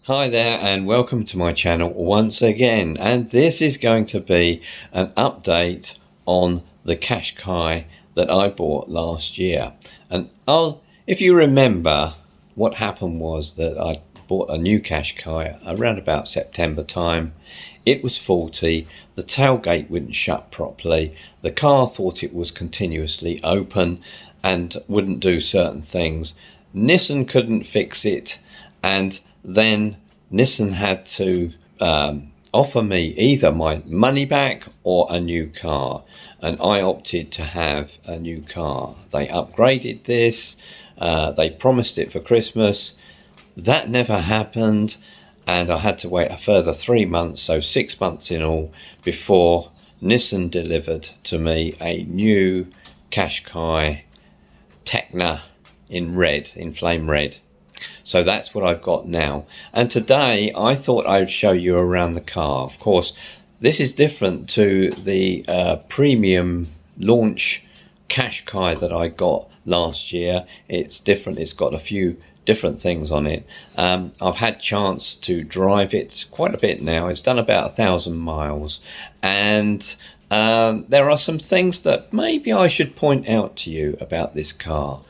Hi there and welcome to my channel once again, and this is going to be an update on the Qashqai that I bought last year. And if you remember, what happened was that I bought a new Qashqai around about September time. It was faulty, the tailgate wouldn't shut properly, the car thought it was continuously open and wouldn't do certain things. Nissan couldn't fix it, and then Nissan had to offer me either my money back or a new car, and I opted to have a new car. They upgraded this, they promised it for Christmas. That never happened, and I had to wait a further 3 months, so 6 months in all, before Nissan delivered to me a new Qashqai Tecna in red, in flame red. So that's what I've got now, and today I thought I'd show you around the car. Of course, this is different to the premium launch Qashqai that I got last year. It's different, it's got a few different things on it. I've had chance to drive it quite a bit now. It's done about 1,000 miles, and there are some things that maybe I should point out to you about this car.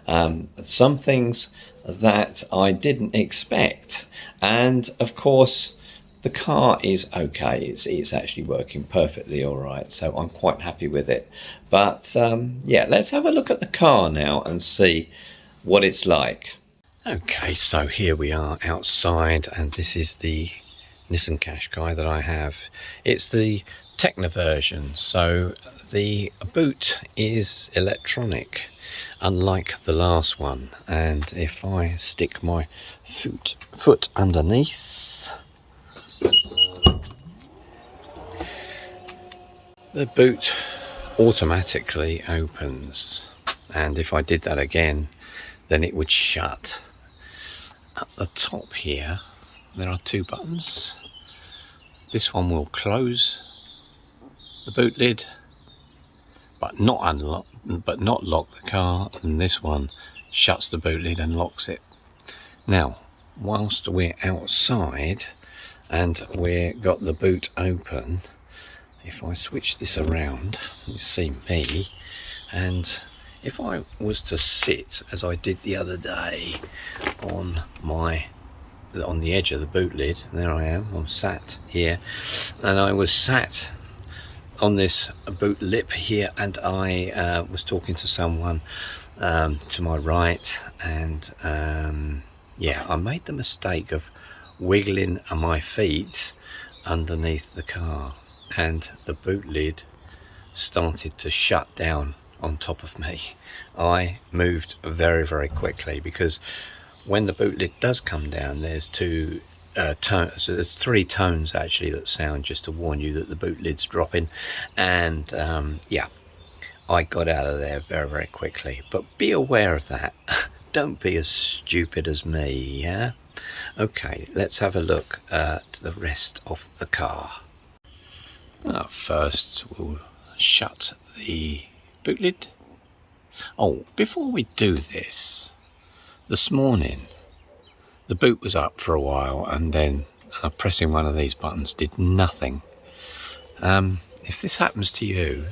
Some things that I didn't expect, and of course the car is okay. It's actually working perfectly all right, so I'm quite happy with it. But yeah, let's have a look at the car now and see what it's like. Okay, so here we are outside, and this is the Nissan Qashqai that I have. It's the Tecna version, so the boot is electronic, unlike the last one. And if I stick my foot underneath, the boot automatically opens, and if I did that again, then it would shut. At the top here there are two buttons. This one will close the boot lid but not lock the car, and this one shuts the boot lid and locks it. Now, whilst we're outside and we've got the boot open, if I switch this around, you see me, and if I was to sit as I did the other day on the edge of the boot lid, there I am, I'm sat here, and I was sat on this boot lip here, and I was talking to someone to my right, and yeah, I made the mistake of wiggling my feet underneath the car, and the boot lid started to shut down on top of me. I moved very, very quickly, because when the boot lid does come down, there's two tones, so there's 3 tones actually that sound, just to warn you that the boot lid's dropping. And yeah, I got out of there very, very quickly. But be aware of that. Don't be as stupid as me, yeah? Okay, let's have a look at the rest of the car. First we'll shut the boot lid. Oh, before we do this morning the boot was up for a while, and then pressing one of these buttons did nothing. If this happens to you,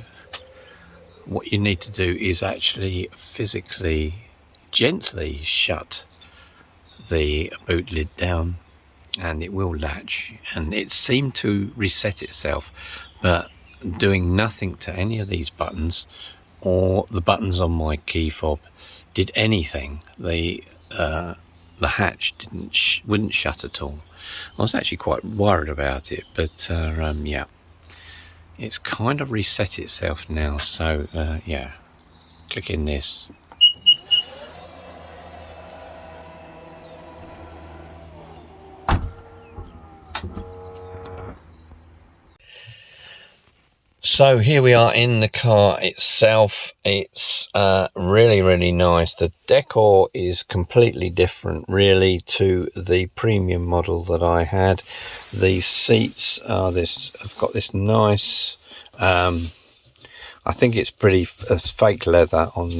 what you need to do is actually physically, gently shut the boot lid down, and it will latch. And it seemed to reset itself, but doing nothing to any of these buttons or the buttons on my key fob did anything. The hatch wouldn't shut at all. I was actually quite worried about it, but yeah, it's kind of reset itself now. So yeah, click in this. So here we are in the car itself. It's really, really nice. The decor is completely different really to the premium model that I had. The seats are I've got this nice, I think it's pretty fake leather on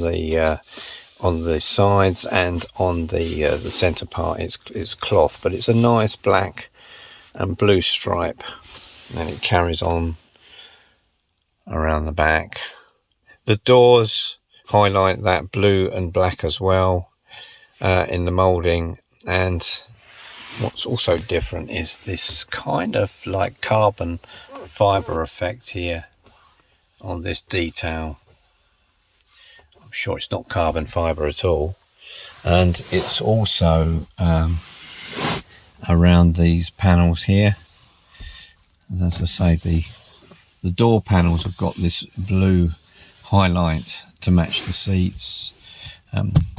on the sides, and on the center part it's cloth, but it's a nice black and blue stripe, and it carries on around the back. The doors highlight that blue and black as well in the molding. And what's also different is this kind of like carbon fiber effect here on this detail. I'm sure it's not carbon fiber at all. And it's also around these panels here. And as I say, the door panels have got this blue highlight to match the seats.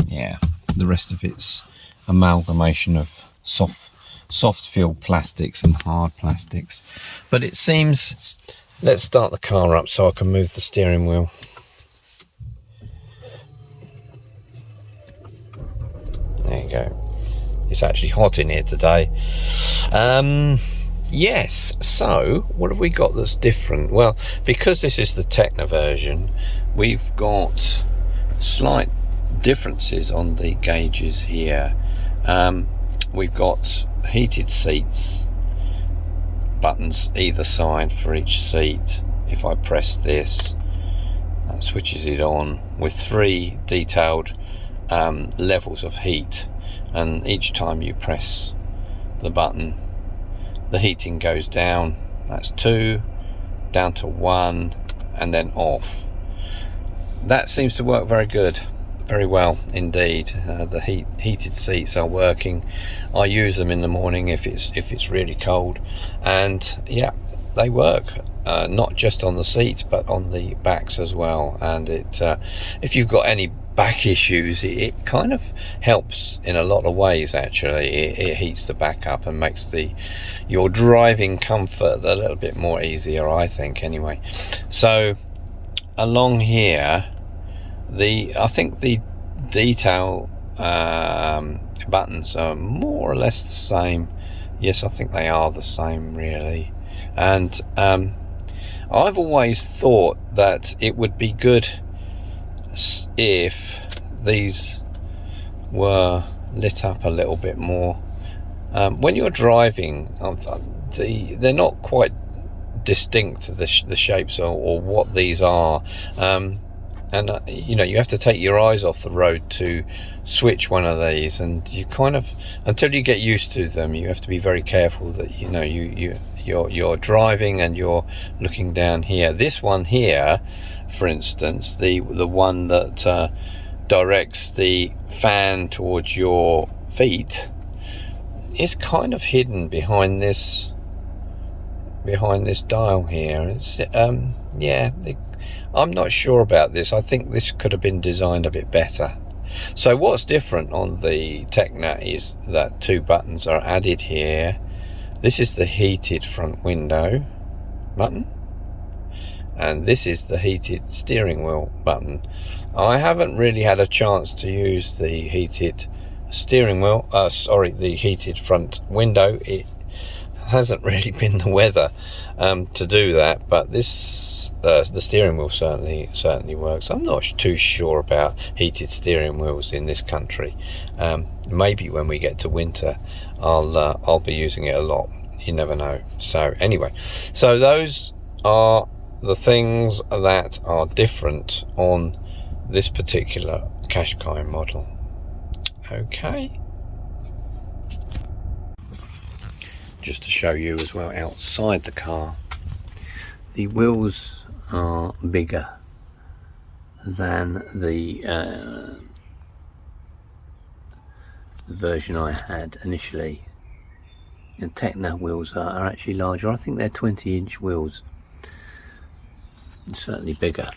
Yeah, the rest of it's amalgamation of soft feel plastics and hard plastics. But it seems, let's start the car up so I can move the steering wheel. There you go. It's actually hot in here today. Yes, so what have we got that's different? Well, because this is the Techno version, we've got slight differences on the gauges here. We've got heated seats, buttons either side for each seat. If I press this, that switches it on with 3 detailed levels of heat, and each time you press the button, the heating goes down. That's 2, down to 1, and then off. That seems to work very good, very well indeed. The heated seats are working. I use them in the morning if it's really cold, and yeah, they work. Not just on the seat but on the backs as well. And it if you've got any back issues, it kind of helps in a lot of ways actually. It heats the back up and makes your driving comfort a little bit more easier, I think, anyway. So along here, I think the detail buttons are more or less the same. Yes, I think they are the same really. And I've always thought that it would be good if these were lit up a little bit more. When you're driving, they're not quite distinct, the shapes or what these are. And you know, you have to take your eyes off the road to switch one of these, and you kind of, until you get used to them, you have to be very careful that you know you're driving and you're looking down here. This one here, for instance, the one that directs the fan towards your feet, is kind of hidden behind this dial here. It's yeah, I'm not sure about this. I think this could have been designed a bit better. So what's different on the Techno is that 2 buttons are added here. This is the heated front window button, and this is the heated steering wheel button. I haven't really had a chance to use the heated steering wheel, the heated front window. It hasn't really been the weather to do that, but this the steering wheel certainly works. I'm not too sure about heated steering wheels in this country. Maybe when we get to winter I'll be using it a lot, you never know. So anyway, so those are the things that are different on this particular Qashqai model. Okay, just to show you as well, outside the car, the wheels are bigger than the version I had initially. And Techno wheels are actually larger. I think they're 20-inch wheels, and certainly bigger.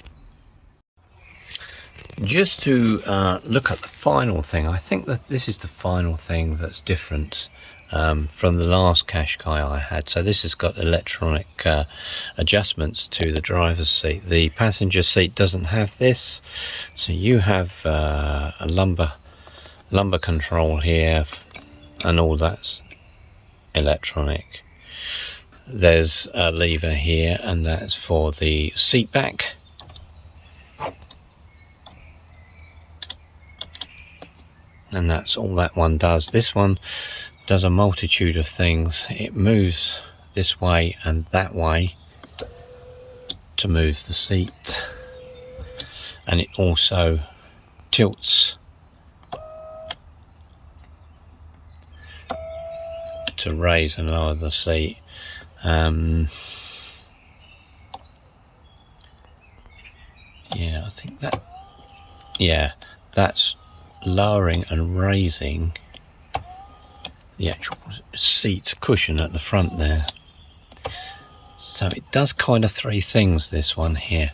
Just to look at the final thing, I think that this is the final thing that's different from the last Qashqai I had. So this has got electronic adjustments to the driver's seat. The passenger seat doesn't have this, so you have a lumbar control here, and all that's electronic. There's a lever here, and that's for the seat back. and that's all that one does. This one does a multitude of things. It moves this way and that way to move the seat, and it also tilts to raise and lower the seat. Yeah, I think that, yeah, that's lowering and raising the actual seat cushion at the front there. So it does kind of three things, this one here.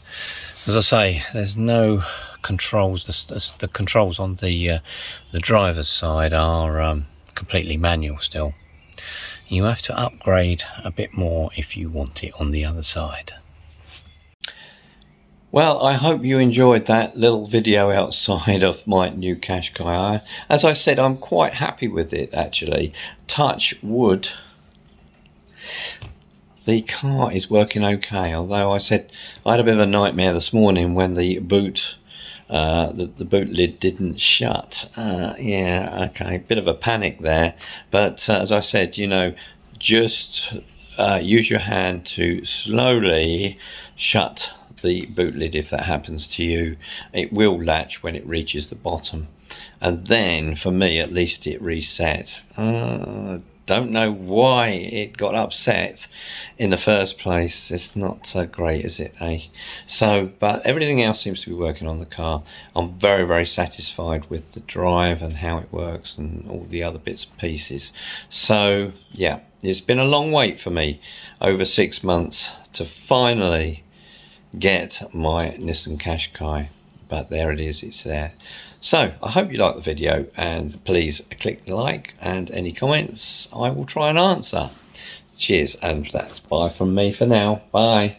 As I say, there's no controls. The controls on the driver's side are completely manual still. You have to upgrade a bit more if you want it on the other side. Well, I hope you enjoyed that little video outside of my new Qashqai. As I said, I'm quite happy with it, actually. Touch wood, the car is working okay, although I said I had a bit of a nightmare this morning when the boot the boot lid didn't shut. Yeah, okay, bit of a panic there, but as I said, you know, just use your hand to slowly shut the boot lid. If that happens to you, it will latch when it reaches the bottom, and then for me at least it reset. Don't know why it got upset in the first place. It's not so great, is it, eh? So, but everything else seems to be working on the car. I'm very, very satisfied with the drive and how it works and all the other bits and pieces. So yeah, it's been a long wait for me, over 6 months, to finally get my Nissan Qashqai, but there it is, it's there. So I hope you liked the video, and please click the like, and any comments I will try and answer. Cheers, and that's bye from me for now. Bye.